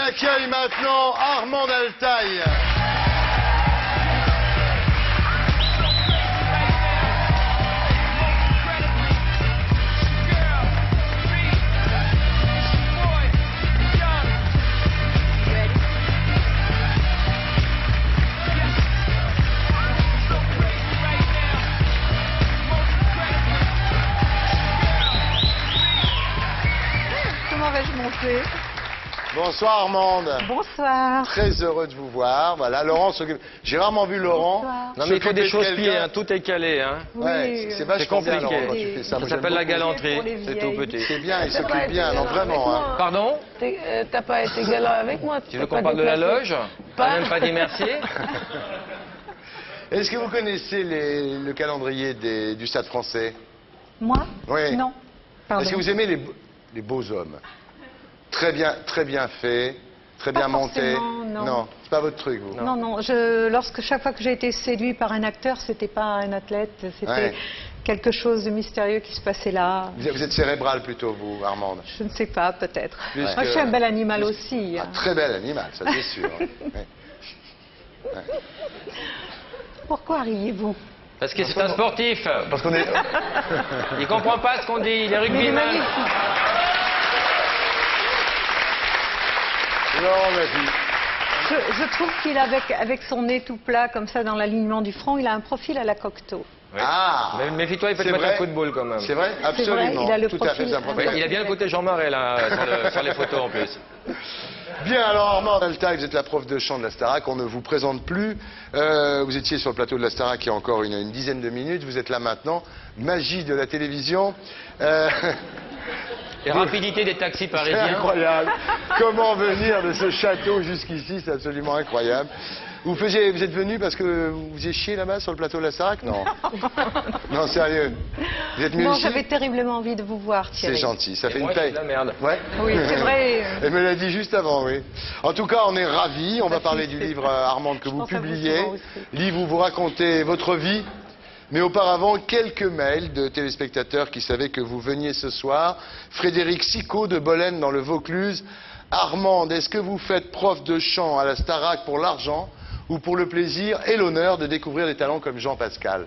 J'accueille maintenant Armand Altaï. Comment vais-je monter? Bonsoir Armande. Bonsoir. Très heureux de vous voir. Voilà, Laurent s'occupe. J'ai rarement vu Laurent. Bonsoir. Non mais il faut des s'occuper de chausse-pieds, quelqu'un. hein, tout est calé. Hein. Ouais, c'est vachement bien Laurent quand tu fais ça. Ça Moi, j'aime s'appelle la beaucoup. galanterie, Pour les c'est tout vieilles. petit. C'est bien, il s'occupe bien, non vraiment. Hein. Pardon? T'as pas été galant avec moi. Tu veux qu'on parle de la loge? T'as même pas dit merci? Est-ce que vous connaissez le calendrier du Stade français? Moi? Oui. Non. Pardon. Est-ce que vous aimez les beaux hommes? Très bien fait, très Pas bien monté. forcément, non. C'est pas votre truc, vous. Non. Chaque fois que j'ai été séduit par un acteur, c'était pas un athlète, c'était Ouais. quelque chose de mystérieux qui se passait là. Vous êtes cérébral plutôt, vous, Armande. Je ne sais pas, peut-être. Puisque- Moi, je suis un bel animal aussi. Ah, hein. très bel animal, ça c'est sûr. Ouais. Pourquoi riez-vous? Parce que c'est un sportif. Parce qu'on est. Il comprend pas ce qu'on dit, il est Mais il est rugbyman. magnifique. Non, vas-y. Je trouve qu'il avec son nez tout plat comme ça dans l'alignement du front, il a un profil à la Cocteau. Oui. Ah. Mais méfie-toi, il peut te C'est mettre vrai un football quand même. C'est vrai, C'est absolument. vrai, il a le Tout à fait, profil. c'est un Ouais, profil. il a bien le côté Jean Marais là, sur les photos en plus. Bien, alors Armand Altaï, vous êtes la prof de chant de la Starac, on ne vous présente plus. Vous étiez sur le plateau de la Starac il y a encore une dizaine de minutes, vous êtes là maintenant. Magie de la télévision. Et rapidité des taxis C'est parisiens. incroyable. Comment venir de ce château jusqu'ici, c'est absolument incroyable. Vous êtes venu parce que vous faisiez chier là-bas sur le plateau de la Starac? Non. Non, sérieux. Vous êtes venu Non, ici? j'avais terriblement envie de vous voir, Thierry. C'est gentil, ça Et fait moi, une je suis paye. de la merde. Ouais. Oui, c'est vrai. Elle me l'a dit juste avant, oui. En tout cas, on est ravis. On va parler du c'est livre ça. Armande que Je vous pense à vous publiez. souvent aussi. Livre où vous racontez votre vie. Mais auparavant, quelques mails de téléspectateurs qui savaient que vous veniez ce soir. Frédéric Sicot de Bolène dans le Vaucluse. Armande, est-ce que vous faites prof de chant à la Starac pour l'argent ou pour le plaisir et l'honneur de découvrir des talents comme Jean Pascal?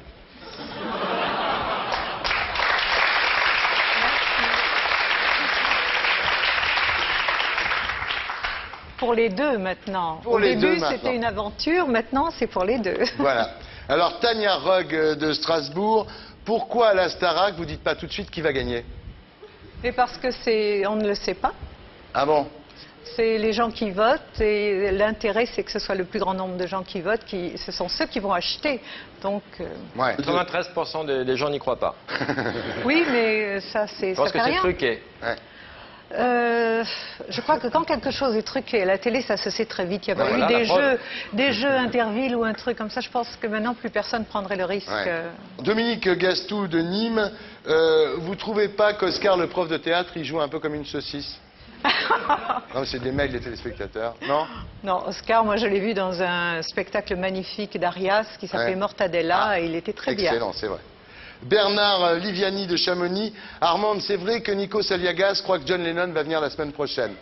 Pour les deux maintenant. Pour Au les deux, début, maintenant. c'était une aventure. Maintenant, c'est pour les deux. Voilà. Alors, Tania Rugg de Strasbourg, pourquoi à la Starac, vous dites pas tout de suite qui va gagner? Et parce que on ne le sait pas. Ah bon? C'est les gens qui votent et l'intérêt, c'est que ce soit le plus grand nombre de gens qui votent. Ce sont ceux qui vont acheter. Donc, Ouais. 93% des gens n'y croient pas. oui, mais ça, Je ça pense fait que c'est rien. truqué. Ouais. Je crois que quand quelque chose est truqué à la télé, ça se sait très vite. Il y a pas Voilà, eu la preuve. des jeux Interville ou un truc comme ça. Je pense que maintenant, plus personne prendrait le risque. Ouais. Dominique Gastou de Nîmes, vous trouvez pas qu'Oscar, le prof de théâtre, il joue un peu comme une saucisse? Non, c'est des mails des téléspectateurs. Non? Non, Oscar, moi je l'ai vu dans un spectacle magnifique d'Arias qui s'appelait Ouais. Mortadella Ah, et il était très bien. Excellent, c'est vrai. Bernard Liviani de Chamonix. Armande, c'est vrai que Nikos Aliagas croit que John Lennon va venir la semaine prochaine?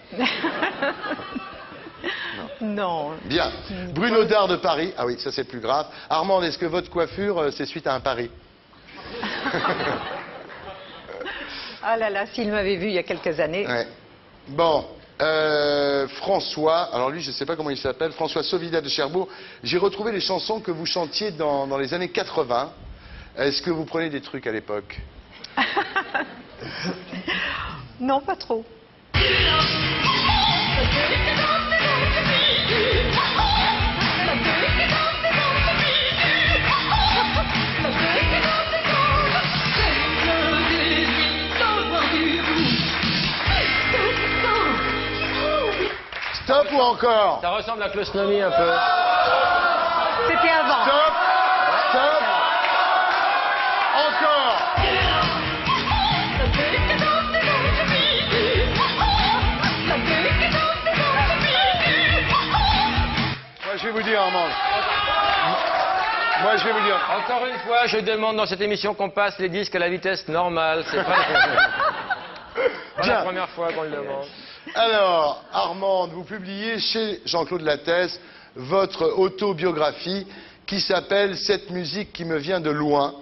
Non. Bien. Bruno Dard de Paris. Ah oui, ça c'est plus grave. Armande, est-ce que votre coiffure, c'est suite à un pari? Ah là là, s'il m'avait vu il y a quelques années. Ouais. Bon, François, alors lui je ne sais pas comment il s'appelle, François Sovida de Cherbourg. J'ai retrouvé les chansons que vous chantiez dans les années 80. Est-ce que vous prenez des trucs à l'époque? Non, pas trop. Stop ou encore? Ça ressemble à Closnomy un peu. C'était avant. Stop. Stop. Encore. Moi je vais vous dire, Armande. Moi je vais vous dire. Encore une fois, je demande dans cette émission qu'on passe les disques à la vitesse normale. C'est pas, pas Bien. la première fois qu'on le demande. Alors, Armande, vous publiez chez Jean-Claude Lattès votre autobiographie qui s'appelle « Cette musique qui me vient de loin ».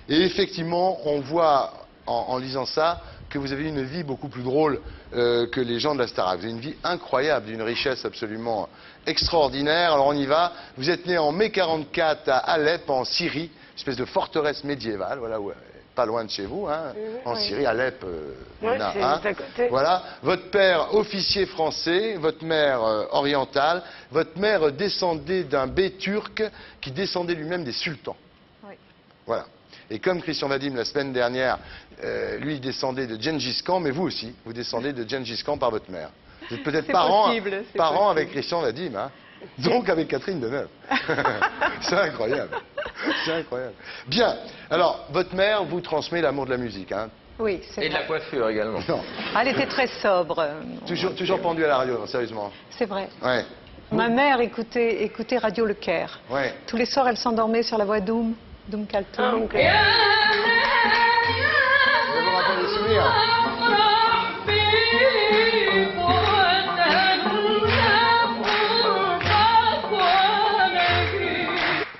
Et effectivement, on voit en lisant ça que vous avez une vie beaucoup plus drôle que les gens de la Starac. Vous avez une vie incroyable, d'une richesse absolument extraordinaire. Alors on y va. Vous êtes né en mai 44 à Alep, en Syrie, une espèce de forteresse médiévale, voilà, pas loin de chez vous, hein, en Syrie, Alep, Ouais, on a, c'est hein. juste à côté. Voilà. Votre père, officier français, votre mère orientale, votre mère descendait d'un bey turc qui descendait lui-même des sultans. Oui. Voilà. Et comme Christian Vadim la semaine dernière, lui il descendait de Gengis Khan, mais vous aussi, vous descendez de Gengis Khan par votre mère. Vous êtes peut-être C'est parents, possible, c'est parents possible. avec Christian Vadim, hein. Donc avec Catherine Deneuve. C'est incroyable. C'est incroyable. Bien. Alors, votre mère vous transmet l'amour de la musique, hein. Oui, c'est Et de la vrai. coiffure également. Non. Elle était très sobre. Toujours pendue à la radio, non, sérieusement. C'est vrai. Ouais. Ma mère écoutait Radio Le Caire. Ouais. Tous les soirs, elle s'endormait sur la voix d'Oum Kaltoum. Ça vous rappelle des souvenirs.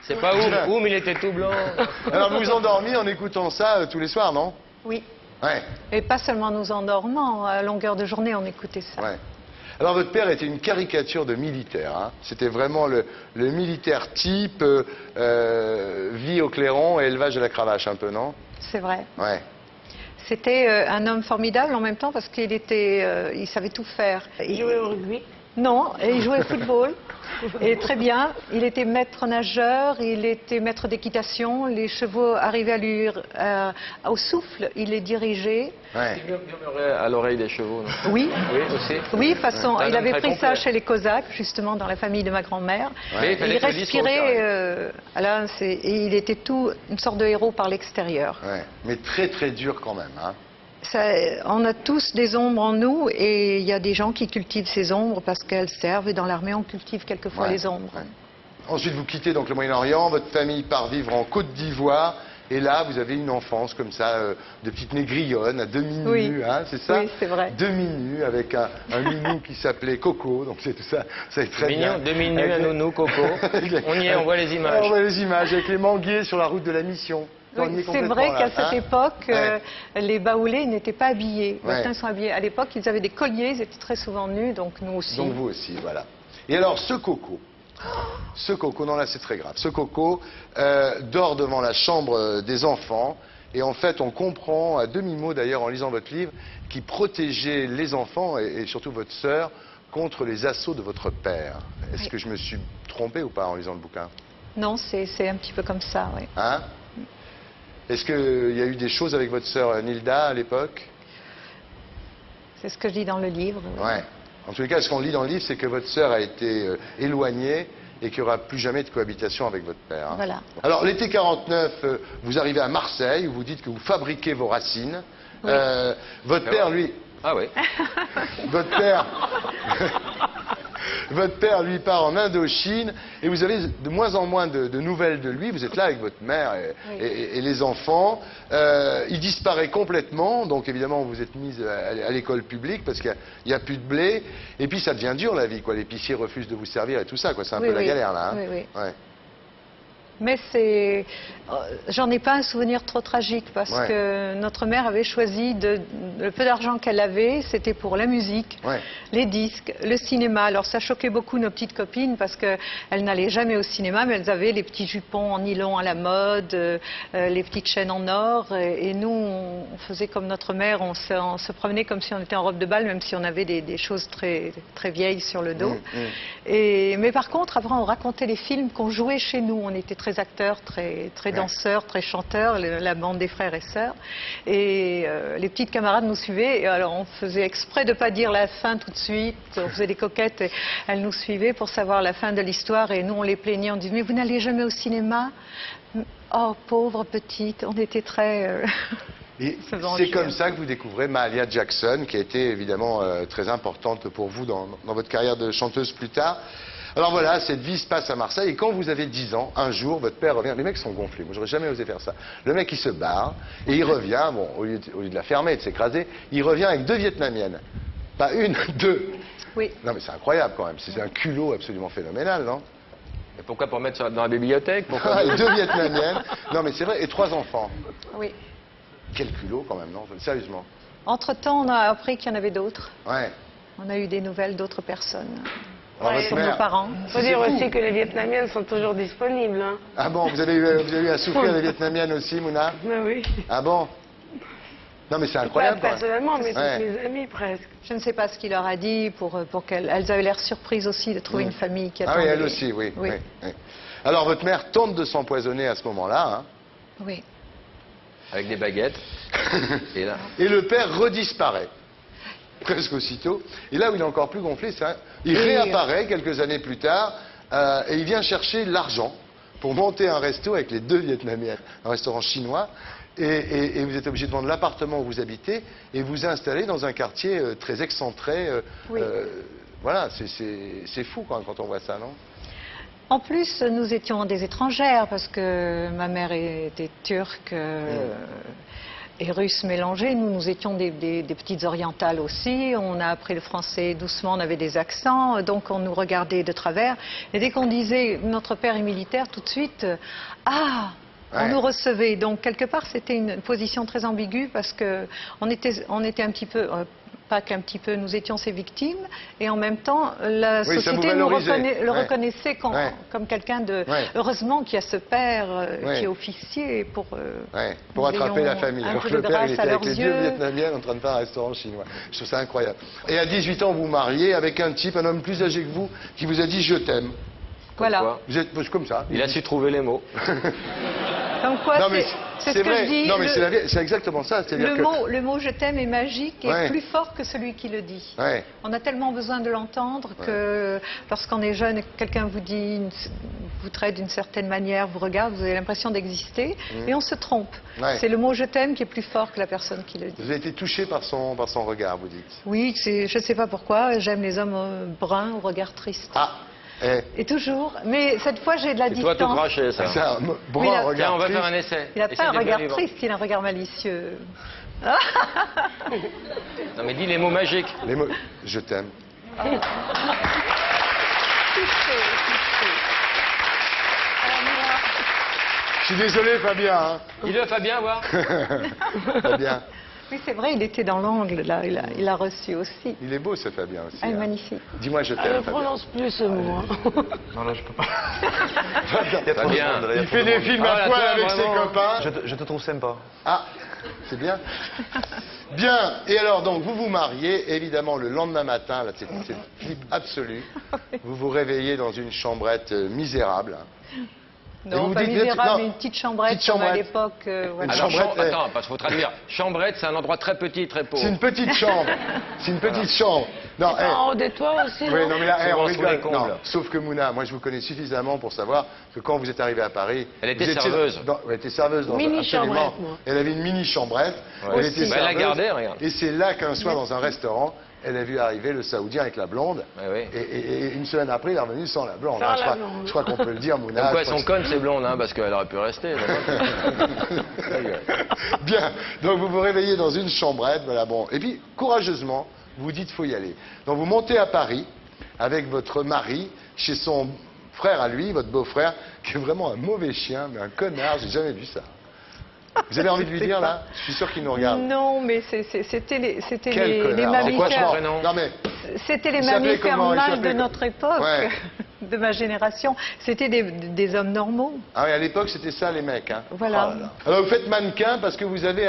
C'est pas Oum, il était tout blanc. Alors vous vous endormiez en écoutant ça tous les soirs, non? Oui. Ouais. Et pas seulement nous endormant, à longueur de journée, on écoutait ça. Ouais. Alors votre père était une caricature de militaire, hein. C'était vraiment le militaire type, vie au clairon et élevage de la cravache un peu, non? C'est vrai. Ouais. C'était un homme formidable en même temps parce qu'il était, il savait tout faire. Il jouait au rugby. Non, et il jouait au football. Et très bien. Il était maître nageur, il était maître d'équitation. Les chevaux arrivaient à lui au souffle, il les dirigeait. Ouais. Il murmurait à l'oreille des chevaux. Non? Oui. Oui, aussi. Oui, façon, C'est un il homme avait très pris ça complet. chez les Cosaques, justement, dans la famille de ma grand-mère. Mais il fallait Il que le disque soit au respirait, carré. Alain, et il était tout, une sorte de héros par l'extérieur. Ouais. Mais très très dur quand même, hein. On a tous des ombres en nous et il y a des gens qui cultivent ces ombres parce qu'elles servent et dans l'armée on cultive quelquefois Ouais, les ombres. ouais. Ensuite vous quittez donc le Moyen-Orient, votre famille part vivre en Côte d'Ivoire. Et là, vous avez une enfance comme ça, de petite négrillonne, à demi nue, Oui. hein, c'est ça? Oui, c'est vrai. Demi nue, avec un minou qui s'appelait Coco, donc c'est tout ça, ça est très bien. Mignon, demi-nu, Avec un les- nounou, coco. On y est, on voit les On images. voit les images, avec les manguiers sur la route de la Mission. On y Oui, est c'est complètement, vrai là, qu'à cette hein. époque, Ouais. les baoulés n'étaient pas habillés. Ouais. Maintenant, ils sont habillés. À l'époque, ils avaient des colliers, ils étaient très souvent nus, donc nous aussi. Donc vous aussi, voilà. Et alors, ce Coco, non là c'est très grave, ce Coco dort devant la chambre des enfants, et en fait on comprend, à demi-mot d'ailleurs en lisant votre livre, qu'il protégeait les enfants, et surtout votre sœur, contre les assauts de votre père. Est-ce Oui. que je me suis trompé ou pas en lisant le bouquin? Non, c'est un petit peu comme ça, oui. Hein? Est-ce qu'il y a eu des choses avec votre sœur Nilda à l'époque? C'est ce que je dis dans le livre. Ouais. En tous les cas, ce qu'on lit dans le livre, c'est que votre sœur a été éloignée et qu'il n'y aura plus jamais de cohabitation avec votre père, hein. Voilà. Alors, l'été 49, vous arrivez à Marseille, où vous dites que vous fabriquez vos racines. Oui. Votre père, lui... Ah oui. Votre père... Votre père, lui, part en Indochine, et vous avez de moins en moins de nouvelles de lui. Vous êtes là avec votre mère Oui. et les enfants. Il disparaît complètement, donc évidemment, vous êtes mise à l'école publique parce qu'il n'y a plus de blé. Et puis, ça devient dur, la vie, quoi. L'épicier refuse de vous servir et tout ça, quoi. C'est un Oui, peu la oui. galère, là, hein. Oui, oui. Ouais. Mais c'est, j'en ai pas un souvenir trop tragique parce Ouais. que notre mère avait choisi le peu d'argent qu'elle avait, c'était pour la musique, Ouais. les disques, le cinéma. Alors ça choquait beaucoup nos petites copines parce qu'elles n'allaient jamais au cinéma, mais elles avaient les petits jupons en nylon à la mode, les petites chaînes en or. Et nous, on faisait comme notre mère, on se promenait comme si on était en robe de bal, même si on avait des choses très, très vieilles sur le dos. Mais par contre, après, on racontait les films qu'on jouait chez nous. On était très acteurs, très Ouais. danseurs, très chanteurs, la bande des frères et sœurs. Et les petites camarades nous suivaient. Et alors, on faisait exprès de ne pas dire la fin tout de suite. On faisait des coquettes et elles nous suivaient pour savoir la fin de l'histoire. Et nous, on les plaignait. On disait, mais vous n'allez jamais au cinéma? Oh, pauvre petite. On était très... Et Se venger. c'est comme ça que vous découvrez Mahalia Jackson, qui a été évidemment très importante pour vous dans votre carrière de chanteuse plus tard. Alors voilà, cette vie se passe à Marseille, et quand vous avez 10 ans, un jour, votre père revient. Les mecs sont gonflés, moi j'aurais jamais osé faire ça. Le mec il se barre, et il revient, bon, au lieu de la fermer et de s'écraser, il revient avec 2 Vietnamiennes. Pas une, deux. Oui. Non mais c'est incroyable quand même, c'est un culot absolument phénoménal, non? Et pourquoi pas mettre dans la bibliothèque? Pourquoi... Ah, 2 Vietnamiennes, non mais c'est vrai, et 3 enfants. Oui. Quel culot quand même, non? Sérieusement. Entre-temps, on a appris qu'il y en avait d'autres. Ouais. On a eu des nouvelles d'autres personnes. Alors, votre Sur nos mère- parents. Il faut dire aussi que les Vietnamiennes sont toujours disponibles. Hein. Ah bon, vous avez eu à souffrir des Vietnamiennes aussi, Mouna? Mais oui. Ah bon? Non mais c'est Pas incroyable quand même. personnellement, mais Ouais. toutes mes amies presque. Je ne sais pas ce qu'il leur a dit pour qu'elles avaient l'air surprises aussi de trouver une famille qui Ah attendait. oui, elle aussi, oui. Oui. oui, oui. Alors votre mère tente de s'empoisonner à ce moment-là, hein, Oui. Avec des baguettes. Et là. et le père redisparaît. Presque aussitôt. Et là où il est encore plus gonflé, c'est il réapparaît quelques années plus tard et il vient chercher l'argent pour monter un resto avec les 2 Vietnamiennes, un restaurant chinois. Et vous êtes obligé de vendre l'appartement où vous habitez et vous installer dans un quartier très excentré. Oui. Voilà, c'est fou quand on voit ça, non? En plus, nous étions des étrangères parce que ma mère était turque et russe mélangée. Nous étions des petites orientales aussi. On a appris le français doucement, on avait des accents, donc on nous regardait de travers. Et dès qu'on disait notre père est militaire, tout de suite, on nous recevait. Donc quelque part, c'était une position très ambiguë parce que on était un petit peu. Pas qu'un petit peu, nous étions ses victimes, et en même temps, la Oui, ça vous société valorisait. le Ouais. reconnaissait comme quelqu'un de... Ouais. Heureusement qu'il y a ce père Ouais. qui est officier pour... Ouais, pour nous attraper ayons la famille. un Alors peu que de le père, il grâce était à avec leurs les 2 yeux. Vietnamiennes en train de faire un restaurant chinois. Je trouve ça incroyable. Et à 18 ans, vous vous mariez avec un type, un homme plus âgé que vous, qui vous a dit « je t'aime Voilà. Quoi. ». Vous êtes comme ça. Il a su trouver les mots. Comme quoi, Non, mais c'est ce que vrai. je dis. Non, mais c'est exactement ça. C'est-à-dire Le mot je t'aime est magique et Ouais. plus fort que celui qui le dit. Ouais. On a tellement besoin de l'entendre que lorsqu'on est jeune et que quelqu'un vous dit, vous traite d'une certaine manière, vous regarde, vous avez l'impression d'exister et on se trompe. Ouais. C'est le mot je t'aime qui est plus fort que la personne qui le dit. Vous avez été touché par son regard, vous dites. Oui, je ne sais pas pourquoi, j'aime les hommes bruns au regard triste. Ah, Et toujours, mais cette fois j'ai de la C'est toi distance. tout craché, ça. c'est un Oui, brun là- Tiens, regard on va triste. faire un essai. Il n'a Essaye pas un de bien regard vivre. triste, il a un regard malicieux. Non, mais dis les mots magiques. Les mots, je t'aime. Je suis désolé, Fabien. Hein. Dis-le, Fabien, voir. Fabien. Oui, c'est vrai, il était dans l'angle, là, il a reçu aussi. Il est beau, ce Fabien aussi. Ah, hein. magnifique. Dis-moi, je Je ne t'aime, Fabien. prononce plus ce mot. Hein. Non, là, je peux pas. Fabien. Il fait des films Ah, à là, poil toi, avec ses vraiment. copains. Je te trouve sympa. Ah, c'est bien. Bien. Et alors, donc, vous vous mariez, évidemment, le lendemain matin, là, c'est le flip absolu. Vous vous réveillez dans une chambrette misérable. Non, vous pas dites- misérable, non, mais une petite chambrette, petite comme à chambrette. l'époque. Voilà. Alors, chambrette, attends, parce qu'il faut traduire. Chambrette, c'est un endroit très petit, très pauvre. C'est une petite chambre. C'est une petite chambre. Non, En haut de toi aussi, oui, non non, mais là, Souvent on sous les rigole. combles. Non, sauf que Mouna, moi, je vous connais suffisamment pour savoir que quand vous êtes arrivé à Paris, Elle était vous étiez serveuse. Elle était serveuse dans Mini absolument. chambrette, moi. Elle avait une mini chambrette. Ouais. Elle Aussi. était Bah, elle la serveuse. gardait, regarde. Et c'est là qu'un soir, dans un restaurant, elle a vu arriver le Saoudien avec la blonde. Ouais, ouais. Et une semaine après, il est revenu sans la blonde. Sans hein. la blonde. Je crois qu'on peut le dire, Mouna. Comme quoi, je crois son que conne, c'est blonde, hein, parce qu'elle aurait pu rester. Bien, donc vous vous réveillez dans une chambrette, voilà, bon. Et puis, courageusement, vous dites faut y aller. Donc vous montez à Paris avec votre mari, chez son frère à lui, votre beau-frère, qui est vraiment un mauvais chien, mais un connard, j'ai jamais vu ça. Vous avez envie de lui dire, là? Je suis sûr qu'il nous regarde. Non, mais c'était Quel les connard. C'est quoi son mammifères. prénom? Non mais, C'était les Il s'appelait mammifères comment? Il mâles de s'appelait notre époque, Ouais. de ma génération. C'était des hommes normaux. ah oui, à l'époque, c'était ça, les mecs. Hein. Voilà. Oh là là. Alors vous faites mannequin parce que vous avez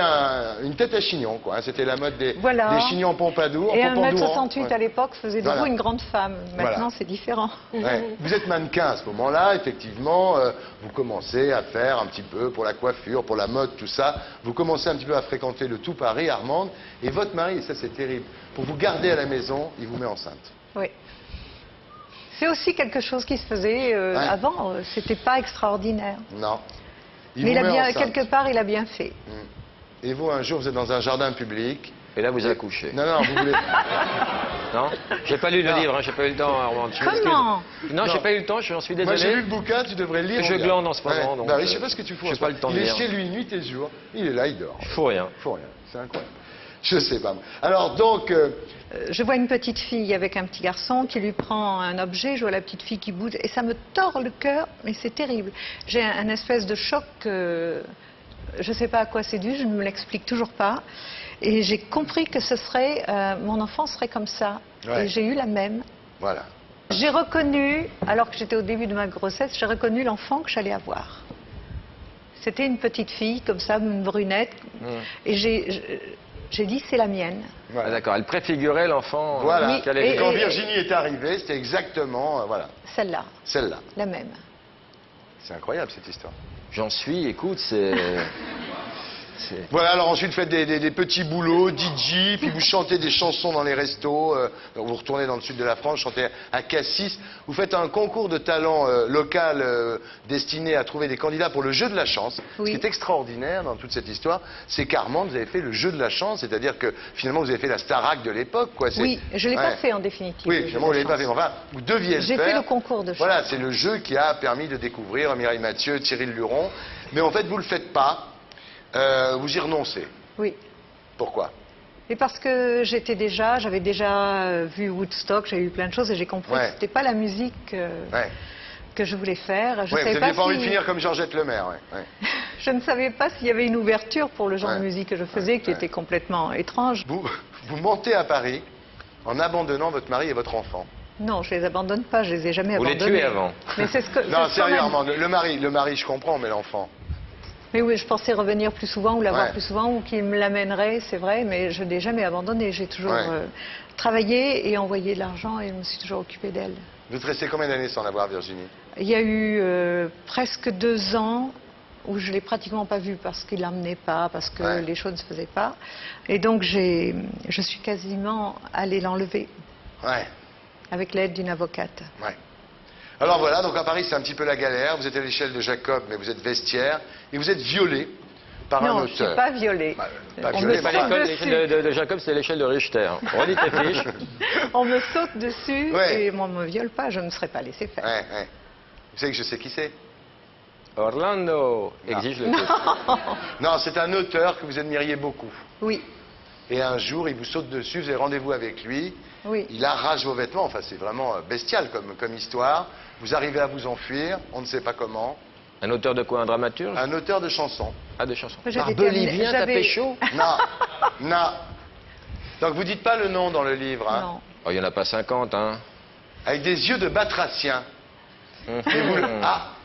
une tête à chignon, quoi. hein. C'était la mode des Voilà. chignons Pompadour. Et Pompadourant. 1m68 Ouais. à l'époque faisait de Voilà. vous une grande femme. Maintenant, Voilà. c'est différent. Ouais. Vous êtes mannequin à ce moment-là, effectivement, vous commencez à faire un petit peu pour la coiffure, pour la mode, tout ça. Vous commencez un petit peu à fréquenter le tout Paris, Armande, et votre mari, et ça c'est terrible, pour vous garder à la maison, il vous met enceinte. Oui. C'est aussi quelque chose qui se faisait Ouais. avant. C'était pas extraordinaire. Non. Il Mais vous il a met bien, enceinte. quelque part, il a bien fait. Et vous, un jour, vous êtes dans un jardin public. Et là, vous accouchez. Non, non, vous voulez... Non? J'ai pas lu le Non. livre, hein, j'ai pas eu le temps, Armand. Je m'excuse. Comment? Non, j'ai Non. pas eu le temps, j'en suis Moi, j'ai lu désolé. le bouquin, tu devrais le lire. Je regarde. glande en ce moment, donc, Bah oui, je sais pas ce que tu fous. j'ai en ce pas moment. le temps de Il est lire. chez lui, nuit et jour. Il est là, il dort. Faut rien. Faut rien. C'est incroyable. Je sais pas. Alors donc, Je vois une petite fille avec un petit garçon qui lui prend un objet, je vois la petite fille qui bouge et ça me tord le cœur, mais c'est terrible. J'ai un espèce de choc, je ne sais pas à quoi c'est dû, je ne me l'explique toujours pas. Et j'ai compris que ce serait, mon enfant serait comme ça. Ouais. Et j'ai eu la même. voilà. J'ai reconnu, alors que j'étais au début de ma grossesse, j'ai reconnu l'enfant que j'allais avoir. C'était une petite fille, comme ça, une brunette. Et j'ai dit, c'est la mienne. Ah, Voilà. d'accord, elle préfigurait l'enfant. Voilà. Oui, qu'elle allait Et quand faire. Virginie est arrivée, c'était exactement, voilà, Celle-là, celle-là. la même. C'est incroyable cette histoire. J'en suis, écoute, c'est... Voilà, alors ensuite faites des petits boulots, DJ, puis vous chantez des chansons dans les restos, donc vous retournez dans le sud de la France, chantez à Cassis, vous faites un concours de talent local destiné à trouver des candidats pour le jeu de la chance. Oui. Ce qui est extraordinaire dans toute cette histoire, c'est qu'Armande, vous avez fait le jeu de la chance, c'est-à-dire que finalement vous avez fait la Starac de l'époque, quoi. Oui, je ne l'ai pas Ouais. fait en définitive. Oui, finalement vous ne l'avez pas fait, mais enfin, vous deviez le J'ai faire. fait le concours de chant. Voilà, c'est le jeu qui a permis de découvrir Mireille Mathieu, Cyril Luron, mais en fait vous le faites pas. Vous y renoncez. Oui. Pourquoi? Et parce que j'avais déjà vu Woodstock, j'ai eu plein de choses et j'ai compris Ouais. que c'était pas la musique Ouais. que je voulais faire. Je Ouais, vous savais n'aviez pas envie de si- finir comme Georgette Lemaire. Ouais. Ouais. Je ne savais pas s'il y avait une ouverture pour le genre Ouais. de musique que je faisais, qui Ouais. était complètement étrange. Vous montez à Paris en abandonnant votre mari et votre enfant. Non, je les abandonne pas, je les ai jamais Vous les abandonnés. tuez avant. Mais c'est ce que. Non, c'est quand même- sérieusement, le mari, je comprends, mais l'enfant. Mais oui, je pensais revenir plus souvent ou l'avoir Ouais. plus souvent ou qu'il me l'amènerait, c'est vrai, mais je ne l'ai jamais abandonné. J'ai toujours Ouais. travaillé et envoyé de l'argent et je me suis toujours occupée d'elle. Vous êtes resté combien d'années sans la voir, Virginie? Il y a eu presque 2 ans où je ne l'ai pratiquement pas vue parce qu'il ne l'amenait pas, parce que Ouais. les choses ne se faisaient pas. Et donc je suis quasiment allée l'enlever Ouais, avec l'aide d'une avocate. ouais. Alors voilà, donc à Paris c'est un petit peu la galère. Vous êtes à l'échelle de Jacob, mais vous êtes vestiaire et vous êtes violé par un Non, je ne suis auteur. pas violée. Bah, pas On violée, me mais saute enfin- L'échelle dessus. de Jacob, c'est l'échelle de Richter. Relis tes fiches. On me saute dessus Ouais. et on ne me viole pas, je ne me serais pas laissé faire. Ouais, ouais. Vous savez que je sais qui c'est? Orlando exige le titre. Non, c'est un auteur que vous admiriez beaucoup. Oui, Et un jour, il vous saute dessus, vous avez rendez-vous avec lui. oui. Il arrache vos vêtements, enfin c'est vraiment bestial comme histoire. Vous arrivez à vous enfuir, on ne sait pas comment. Un auteur de quoi? Un dramaturge? Un auteur de chansons. Ah, de chansons. J'avais Barbelivien, t'as j'avais- pécho? Non, non. Donc vous dites pas le nom dans le livre, hein. Non. Oh, il n'y en a pas 50, hein. Avec des yeux de batracien. Et vous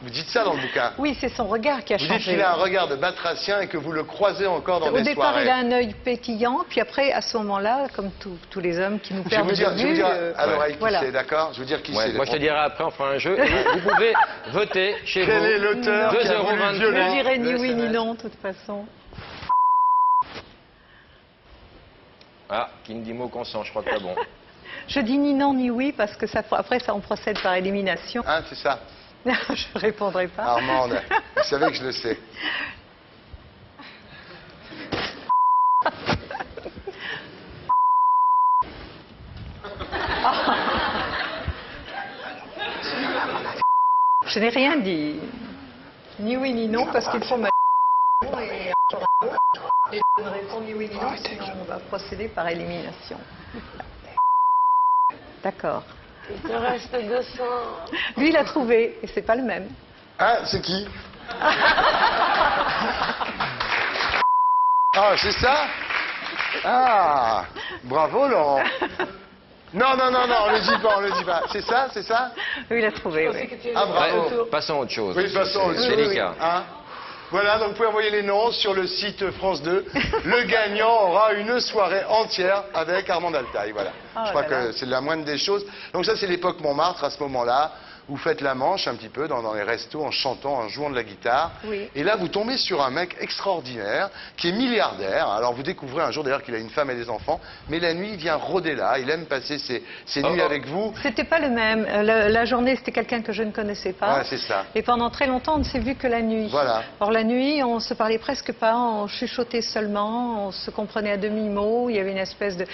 vous dites ça dans le bouquin. Oui, c'est son regard qui a Vous dites changé. qu'il a un regard de batracien et que vous le croisez encore dans Au des départ, soirées. il a un œil pétillant, puis après, à ce moment-là, comme tous les hommes qui nous Je vais perdent vous dire, de je vais vous vue, dire à l'oreille qui voilà. c'est, d'accord? Je vais vous dire qui Ouais, c'est. moi, je te dirai après, on fera un jeu. Et vous pouvez voter chez Quel vous. est l'auteur qui a 2,23 voulu Je violer dirais ni le oui ni SMS? non, de toute façon. Ah, qui me dit mot consent, je crois que c'est bon. Je dis ni non ni oui parce que après, ça, on procède par élimination. Hein, c'est ça. Je ne répondrai pas. Armande, vous savez que je le sais. Je n'ai rien dit. Ni oui ni non parce qu'il faut ma... Et je ne réponds ni oui ni non, sinon on va procéder par élimination. D'accord. Il te reste 200. Lui, il a trouvé, et c'est pas le même. Hein, c'est qui? Ah, c'est ça? Ah, bravo Laurent. Non, non, non, non, on le dit pas, on le dit pas. C'est ça, c'est ça? Lui, il a trouvé, oui. Ah, bravo. Ouais, passons à autre chose. Oui, de toute façon, C'est oui, délicat. oui, hein. Voilà, donc vous pouvez envoyer les noms sur le site France 2. Le gagnant aura une soirée entière avec Armand Altaï. Voilà. Oh Je crois là là. que c'est la moindre des choses. Donc ça, c'est l'époque Montmartre à ce moment-là. Vous faites la manche un petit peu dans les restos en chantant, en jouant de la guitare. Oui. Et là, vous tombez sur un mec extraordinaire qui est milliardaire. Alors vous découvrez un jour d'ailleurs qu'il a une femme et des enfants. Mais la nuit, il vient rôder là. Il aime passer ses nuits avec vous. C'était pas le même. La journée, c'était quelqu'un que je ne connaissais pas. Ouais, c'est ça. Et pendant très longtemps, on ne s'est vu que la nuit. Voilà. Or, la nuit, on se parlait presque pas, on chuchotait seulement, on se comprenait à demi-mot. Il y avait une espèce de.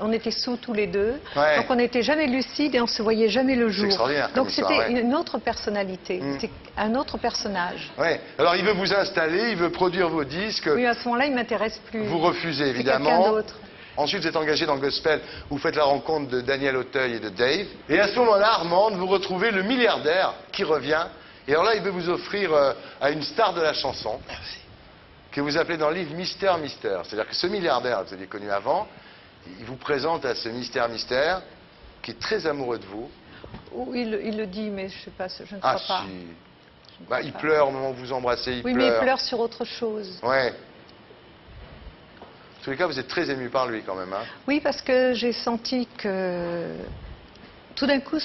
On était sous tous les deux. Ouais. Donc, on n'était jamais lucides et on se voyait jamais le jour. extraordinaire, Donc, histoire. C'était Ouais. une autre personnalité, c'était un autre personnage. Ouais. Alors il veut vous installer, il veut produire vos disques. Oui, à ce moment-là, il ne m'intéresse plus. Vous refusez C'est quelqu'un évidemment. d'autre. Ensuite, vous êtes engagé dans le gospel, vous faites la rencontre de Daniel Auteuil et de Dave. Et à ce moment-là, Armande, vous retrouvez le milliardaire qui revient. Et alors là, il veut vous offrir à une star de la chanson, que vous appelez dans le livre Mister Mister. C'est-à-dire que ce milliardaire, vous aviez connu avant, il vous présente à ce Mister Mister, qui est très amoureux de vous. Oh, il le dit, mais je ne sais pas, je ne Ah crois pas. si. Bah, il pleure au moment où vous embrassez, il Oui, pleure. mais il pleure sur autre chose. Ouais. En tous les cas, vous êtes très ému par lui quand même. Hein. Oui, parce que j'ai senti que tout d'un coup,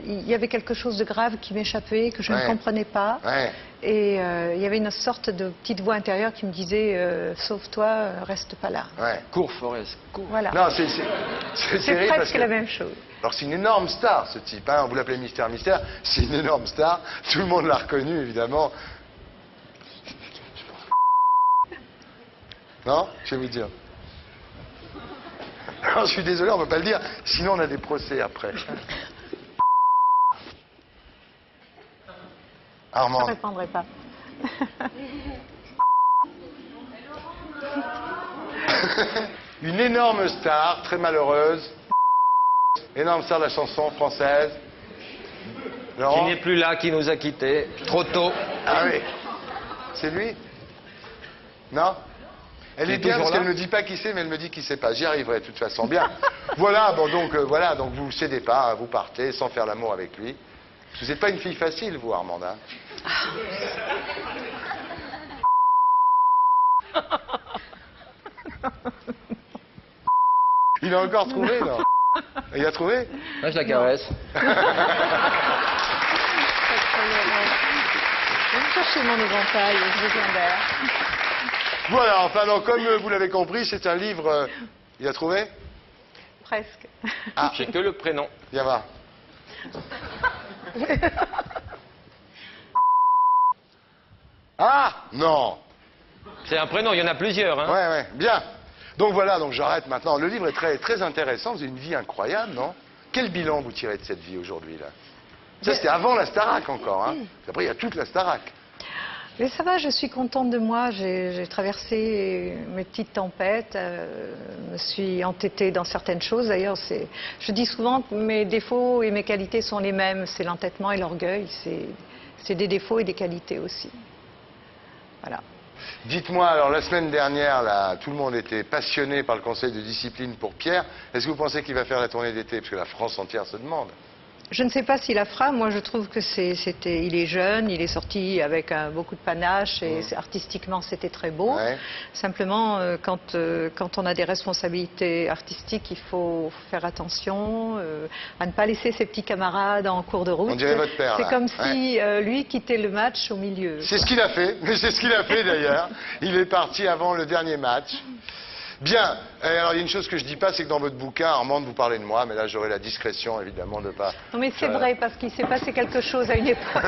il y avait quelque chose de grave qui m'échappait, que je ne comprenais pas. Ouais. Et il y avait une sorte de petite voix intérieure qui me disait sauve-toi, reste pas là. Ouais. Cours, Forest, cours. Voilà. Non, c'est C'est terrible parce presque que... la même chose. Alors c'est une énorme star ce type, hein. Vous l'appelez Mystère Mystère, c'est une énorme star, tout le monde l'a reconnu évidemment. Non? Je vais vous dire. Non, je suis désolé, on ne peut pas le dire, sinon on a des procès après. Je ne Armand, répondrai pas. une énorme star, très malheureuse, énorme star de la chanson française. Qui Laurent? n'est plus là, qui nous a quittés, trop tôt. Ah oui. C'est lui? Non? Elle Il est est bien toujours parce qu'elle là ne me dit pas qui c'est, mais elle me dit qui c'est pas. J'y arriverai de toute façon. Bien. Voilà, bon, donc vous cédez pas, vous partez sans faire l'amour avec lui. Vous n'êtes pas une fille facile, vous, Armanda. Il a encore trouvé, non? Il a trouvé? Là, je la caresse. Je vais chercher mon éventail et je reviens vers. Voilà, enfin, donc, comme vous l'avez compris, c'est un livre... il a trouvé? Presque. Ah, J'ai que le prénom. viens voir. Ah, non. C'est un prénom, il y en a plusieurs. Hein. Ouais, bien. Donc voilà, donc j'arrête maintenant. Le livre est très, très intéressant. Vous avez une vie incroyable, non? Quel bilan vous tirez de cette vie aujourd'hui, là? Ça, c'était avant la Starac encore, hein? Après, il y a toute la Starac. Mais ça va, je suis contente de moi. J'ai traversé mes petites tempêtes, me suis entêtée dans certaines choses. D'ailleurs, je dis souvent que mes défauts et mes qualités sont les mêmes. C'est l'entêtement et l'orgueil. C'est des défauts et des qualités aussi. Voilà. Dites-moi, alors la semaine dernière, là, tout le monde était passionné par le conseil de discipline pour Pierre. Est-ce que vous pensez qu'il va faire la tournée d'été? Parce que la France entière se demande. Je ne sais pas s'il la fera. Moi, je trouve que il est jeune, il est sorti avec beaucoup de panache et artistiquement, c'était très beau. Ouais. Simplement, quand on a des responsabilités artistiques, il faut faire attention à ne pas laisser ses petits camarades en cours de route. On dirait votre père, C'est là. comme si lui quittait le match au milieu. C'est ce qu'il a fait, mais c'est ce qu'il a fait d'ailleurs. Il est parti avant le dernier match. Bien, alors il y a une chose que je dis pas, c'est que dans votre bouquin, Armande, vous parlez de moi, mais là j'aurai la discrétion évidemment de pas... Non mais c'est vrai, parce qu'il s'est passé quelque chose à une époque.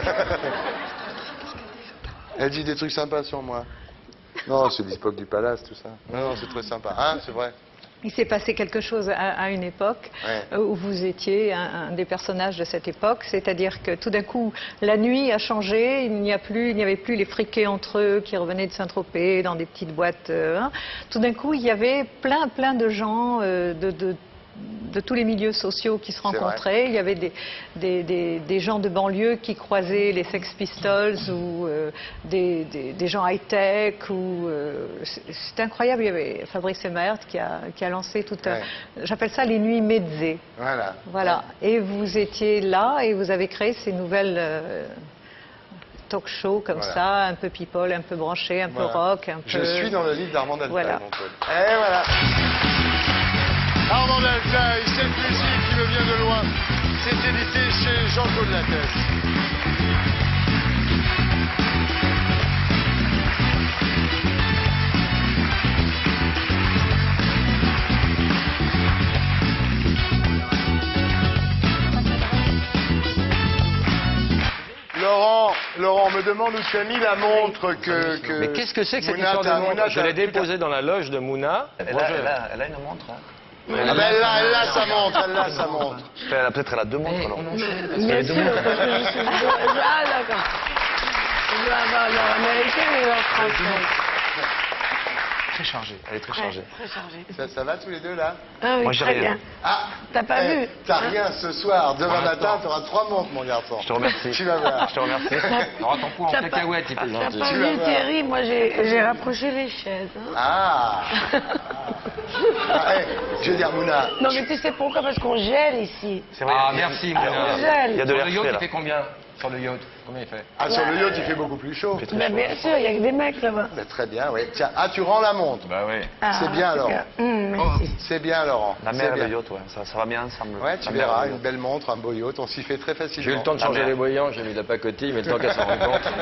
Elle dit des trucs sympas sur moi. Non, c'est l'époque du palace, tout ça. Non, c'est très sympa. Hein, c'est vrai. Il s'est passé quelque chose à une époque où vous étiez un des personnages de cette époque, c'est-à-dire que tout d'un coup, la nuit a changé, il n'y avait plus les friqués entre eux qui revenaient de Saint-Tropez dans des petites boîtes. Tout d'un coup, il y avait plein de gens de tous les milieux sociaux qui se rencontraient. Il y avait des gens de banlieue qui croisaient les Sex Pistols ou des gens high-tech. C'est incroyable. Il y avait Fabrice Emaert qui a lancé tout un... J'appelle ça les nuits mezzées. Voilà. Voilà. Et vous étiez là et vous avez créé ces nouvelles... talk show comme ça, un peu people, un peu branché, un peu rock, un peu... Je suis dans le livre d'Armand Altaï, Voilà. mon pote. Et voilà. Armand Altaï, cette musique qui me vient de loin, c'est édité chez Jean-Claude Lattès. Laurent, on me demande où tu as mis la montre que Mais qu'est-ce que c'est que cette Mouna histoire de t'a- montre Mouna Je t'a- l'ai déposée dans la loge de Mouna. Elle Moi, a je- une montre. Hein. Ah ben là, ça montre, là, ça montre. Peut-être elle a deux montres alors. Bien sûr, parce que je suis... Ah, d'accord. Je dois avoir l'heure américaine et l'heure française. Très chargée, elle est très chargée. Très chargée. Ça va tous les deux là? Ah oui, Moi, j'ai très rien. bien. Ah, T'as pas vu? T'as rien ce soir. Demain matin, t'auras 3 montres, mon garçon. Je te remercie. Tu vas voir. Je te remercie. Alors, ton poids en T'as pas- cacahuète, il peut T'as gentil. pas Tu vas vu, voir. Thierry? Moi, j'ai rapproché les chaises. Hein. Ah, je veux dire, Mouna. Non, mais tu sais pourquoi? Parce qu'on gèle ici. C'est vrai. Ah, merci, On Mouna. gèle. Il y a de Sur l'air le yacht, frais il là. fait combien? Sur le yacht, combien il fait? Ah, sur le yacht, il fait beaucoup plus chaud. Bah, bien sûr, il y a que des mecs là-bas. Ben, très bien, oui. Tiens, tu rends la montre. Bah oui. Ah, C'est bien, Laurent. Merci. C'est bien, Laurent. La C'est mer et bien. le yacht, ouais, ça va bien ensemble. Ouais, tu La mer verras, et le une yacht. belle montre, un beau yacht, on s'y fait très facilement. J'ai eu le temps de changer les voyants, j'ai mis de la pacotille, mais le temps qu'elle s'en rende compte.